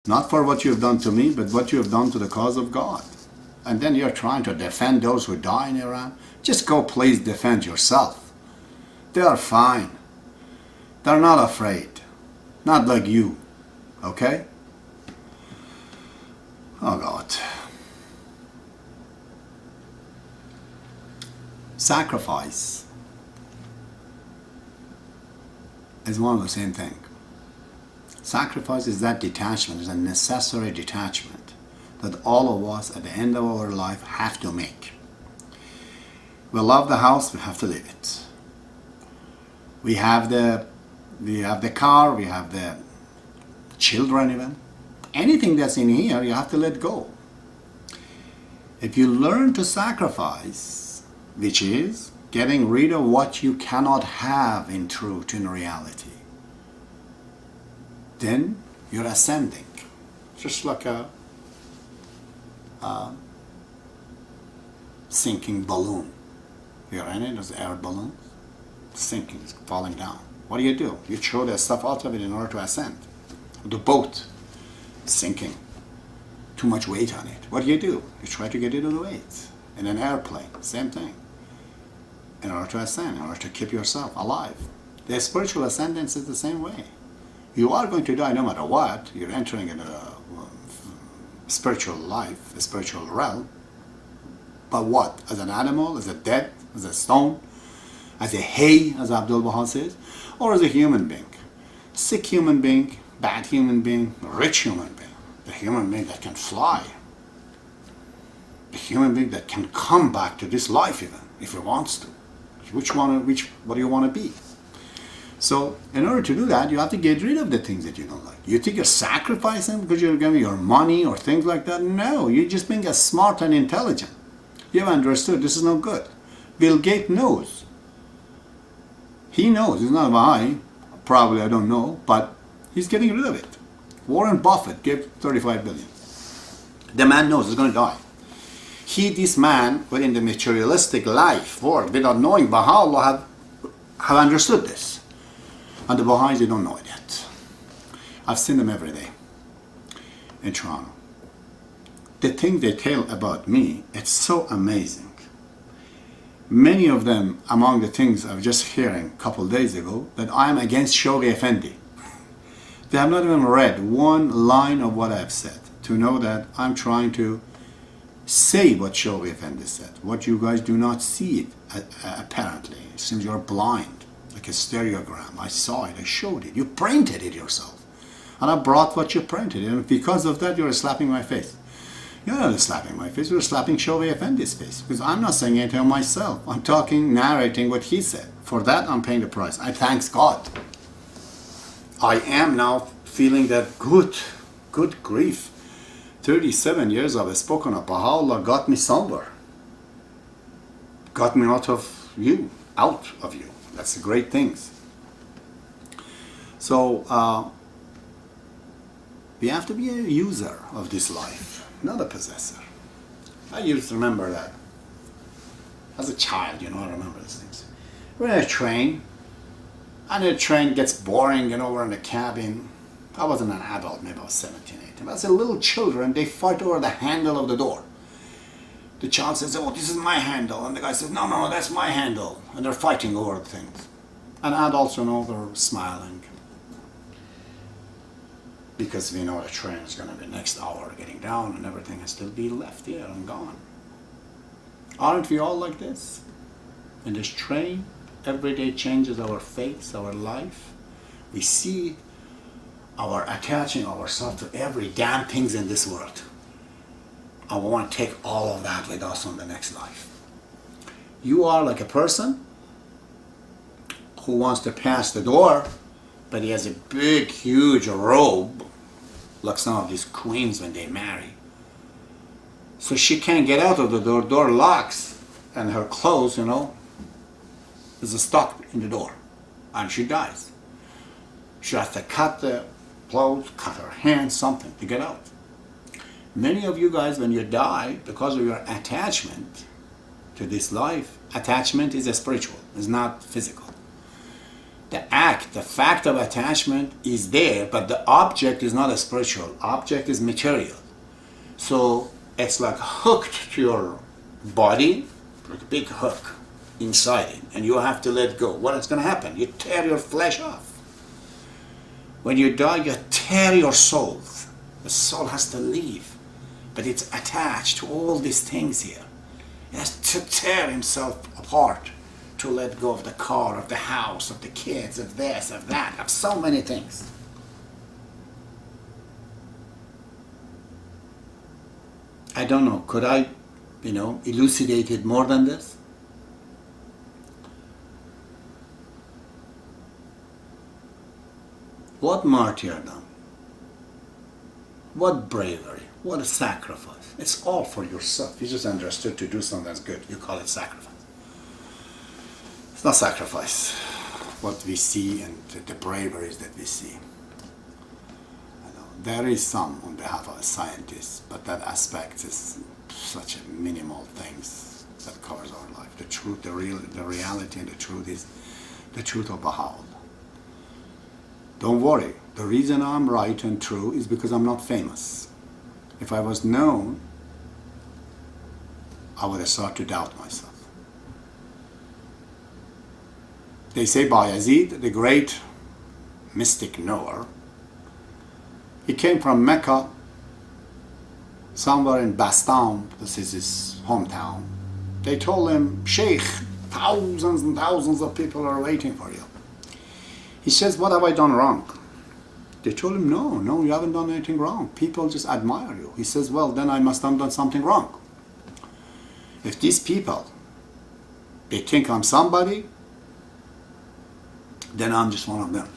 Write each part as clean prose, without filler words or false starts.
Not for what you've done to me, but what you have done to the cause of God. And then you're trying to defend those who die in Iran. Just go please defend yourself. They are fine. They're not afraid. Not like you. Okay? Oh God. Sacrifice is one of the same thing. Sacrifice is that detachment, is a necessary detachment that all of us at the end of our life have to make. We love the house, we have to leave it. We have the car, we have the children even. Anything that's in here, you have to let go. If you learn to sacrifice, which is getting rid of what you cannot have in truth, in reality, then you're ascending. Just like a sinking balloon. You're in it, there's air balloon, sinking, it's falling down. What do? You throw that stuff out of it in order to ascend. The boat, sinking, too much weight on it. What do? You try to get rid of the weight. In an airplane, same thing. In order to ascend, in order to keep yourself alive. The spiritual ascendance is the same way. You are going to die no matter what. You're entering into a spiritual life, a spiritual realm. But what? As an animal, as a dead, as a stone, as a hay, as Abdul Baha says, or as a human being? Sick human being, bad human being, rich human being. The human being that can fly. The human being that can come back to this life even, if he wants to. What do you want to be? So, in order to do that, you have to get rid of the things that you don't like. You think you're sacrificing because you're giving your money or things like that? No, you're just being as smart and intelligent. You have understood this is no good. Bill Gates knows. He knows. He's not a Baha'i. Probably, I don't know. But he's getting rid of it. Warren Buffett gave 35 billion. The man knows he's going to die. This man, within the materialistic life world, without knowing Baha'ullah, have understood this. And the Baha'is, they don't know it yet. I've seen them every day in Toronto. The thing they tell about me, it's so amazing. Many of them, among the things I was just hearing a couple of days ago, that I'm against Shoghi Effendi. They have not even read one line of what I've said to know that I'm trying to say what Shoghi Effendi said. What you guys do not see it, apparently. It seems you're blind. Like a stereogram. I saw it, I showed it. You printed it yourself. And I brought what you printed. And because of that, you're slapping my face. You're not slapping my face, you're slapping Shoghi Effendi's face. Because I'm not saying anything myself. I'm narrating what he said. For that, I'm paying the price. I thank God. I am now feeling that good grief. 37 years I've spoken of Baha'u'llah got me somewhere. Got me out of you. That's the great things. So, we have to be a user of this life, not a possessor. I used to remember that. As a child, I remember these things. We're in a train, and the train gets boring, we're in the cabin. I wasn't an adult, maybe I was 17, 18. But as a little children, they fight over the handle of the door. The child says, oh, this is my handle. And the guy says, no, that's my handle. And they're fighting over things. And adults, they're smiling. Because we know the train is going to be next hour getting down and everything has to be left here and gone. Aren't we all like this? In this train, every day changes our face, our life. We see our attaching ourselves to every damn things in this world. I want to take all of that with us on the next life. You are like a person who wants to pass the door, but he has a big, huge robe, like some of these queens when they marry. So she can't get out of the door. Door locks, and her clothes, is stuck in the door, and she dies. She has to cut the clothes, cut her hands, something to get out. Many of you guys, when you die, because of your attachment to this life, attachment is a spiritual, it's not physical. The act, the fact of attachment is there, but the object is not a spiritual. Object is material. So it's like hooked to your body, like a big hook inside it, and you have to let go. What is going to happen? You tear your flesh off. When you die, you tear your soul. The soul has to leave, but it's attached to all these things here. He has to tear himself apart to let go of the car, of the house, of the kids, of this, of that, of so many things. I don't know, could I, elucidate it more than this? What martyrdom? What bravery? What a sacrifice. It's all for yourself. You just understood to do something that's good. You call it sacrifice. It's not sacrifice. What we see and the braveries that we see. There is some on behalf of a scientist, but that aspect is such a minimal things that covers our life. The truth, the reality and the truth is the truth of Baha'ullah. Don't worry. The reason I'm right and true is because I'm not famous. If I was known, I would have started to doubt myself. They say Bayezid, the great mystic knower, he came from Mecca, somewhere in Bastam, this is his hometown. They told him, Sheikh, thousands and thousands of people are waiting for you. He says, what have I done wrong? They told him, no, you haven't done anything wrong. People just admire you. He says, well, then I must have done something wrong. If these people, they think I'm somebody, then I'm just one of them.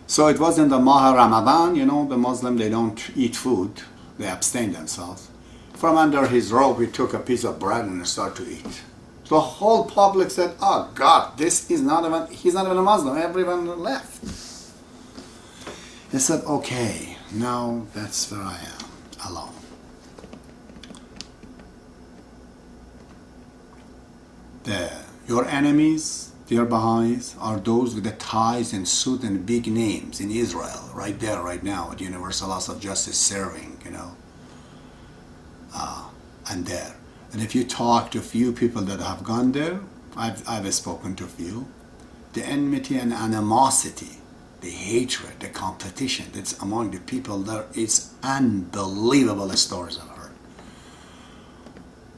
So it was in the Maha Ramadan, the Muslim, they don't eat food. They abstain themselves. From under his robe, he took a piece of bread and started to eat. The whole public said, oh God, he's not even a Muslim. Everyone left. He said, okay, now that's where I am, alone. Your enemies, dear Baha'is, are those with the ties and suit and big names in Israel, right there, right now, at Universal House of Justice serving, and there. And if you talk to a few people that have gone there, I've spoken to a few, the enmity and animosity, the hatred, the competition that's among the people there, it's unbelievable stories I've heard.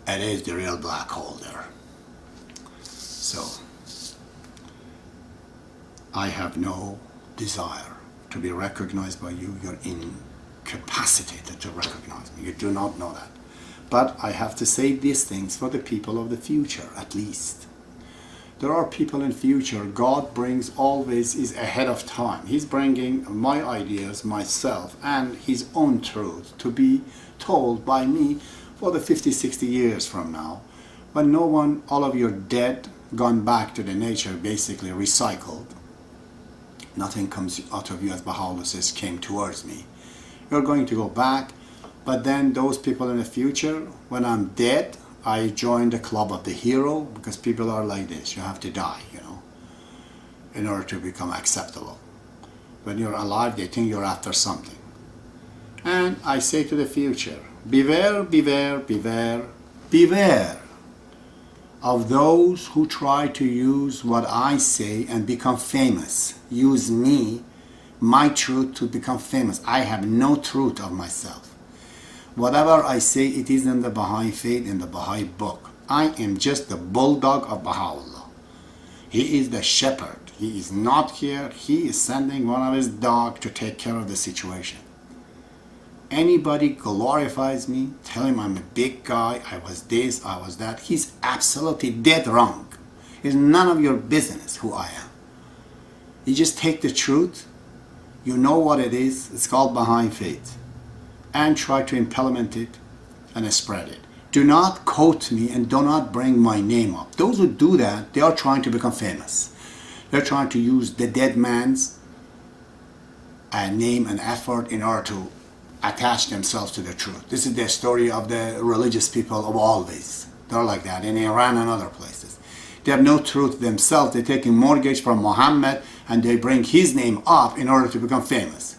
It is the real black hole there. So, I have no desire to be recognized by you. You're incapacitated to recognize me. You do not know that. But I have to say these things for the people of the future, at least. There are people in future, God brings always is ahead of time. He's bringing my ideas, myself, and His own truth to be told by me for the 50, 60 years from now. When no one, all of you are dead, gone back to the nature, basically recycled. Nothing comes out of you, as Baha'u'llah says, came towards me. You're going to go back, but then those people in the future, when I'm dead, I join the club of the hero, because people are like this. You have to die, in order to become acceptable. When you're alive, they think you're after something. And I say to the future, beware, beware, beware, beware of those who try to use what I say and become famous. Use me, my truth, to become famous. I have no truth of myself. Whatever I say, it is in the Baha'i faith, in the Baha'i book. I am just the bulldog of Baha'ullah. He is the shepherd. He is not here. He is sending one of his dogs to take care of the situation. Anybody glorifies me, tell him I'm a big guy, I was this, I was that, he's absolutely dead wrong. It's none of your business who I am. You just take the truth, you know what it is, it's called Baha'i faith, and try to implement it and spread it. Do not quote me and do not bring my name up. Those who do that, they are trying to become famous. They're trying to use the dead man's name and effort in order to attach themselves to the truth. This is the story of the religious people of always. They're like that in Iran and other places. They have no truth themselves. They're taking mortgage from Muhammad and they bring his name up in order to become famous.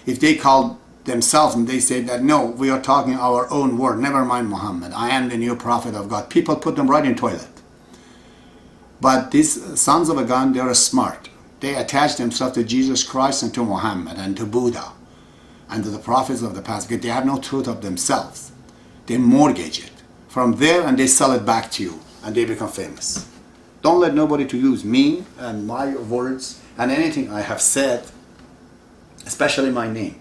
If they call themselves and they say that, no, we are talking our own word, never mind Muhammad, I am the new prophet of God, people put them right in toilet. But these sons of a gun, they are smart. They attach themselves to Jesus Christ and to Muhammad and to Buddha and to the prophets of the past because they have no truth of themselves. They mortgage it from there and they sell it back to you and they become famous. Don't let nobody to use me and my words and anything I have said, especially my name,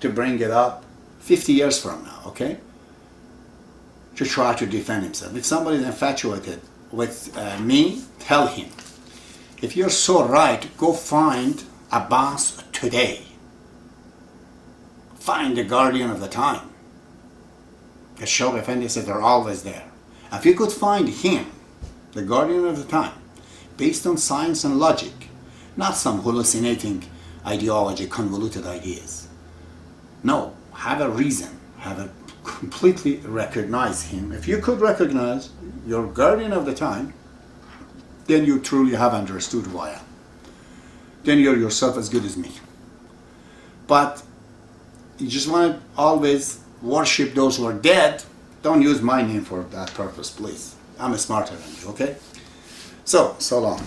to bring it up 50 years from now, okay? To try to defend himself. If somebody is infatuated with me, tell him, if you're so right, go find Abbas today. Find the guardian of the time. The Shaykh Effendi said they're always there. If you could find him, the guardian of the time, based on science and logic, not some hallucinating ideology, convoluted ideas. No, have a reason, completely recognize him. If you could recognize your guardian of the time, then you truly have understood who I am. Then you're yourself as good as me. But you just want to always worship those who are dead. Don't use my name for that purpose, please. I'm smarter than you, okay? So long.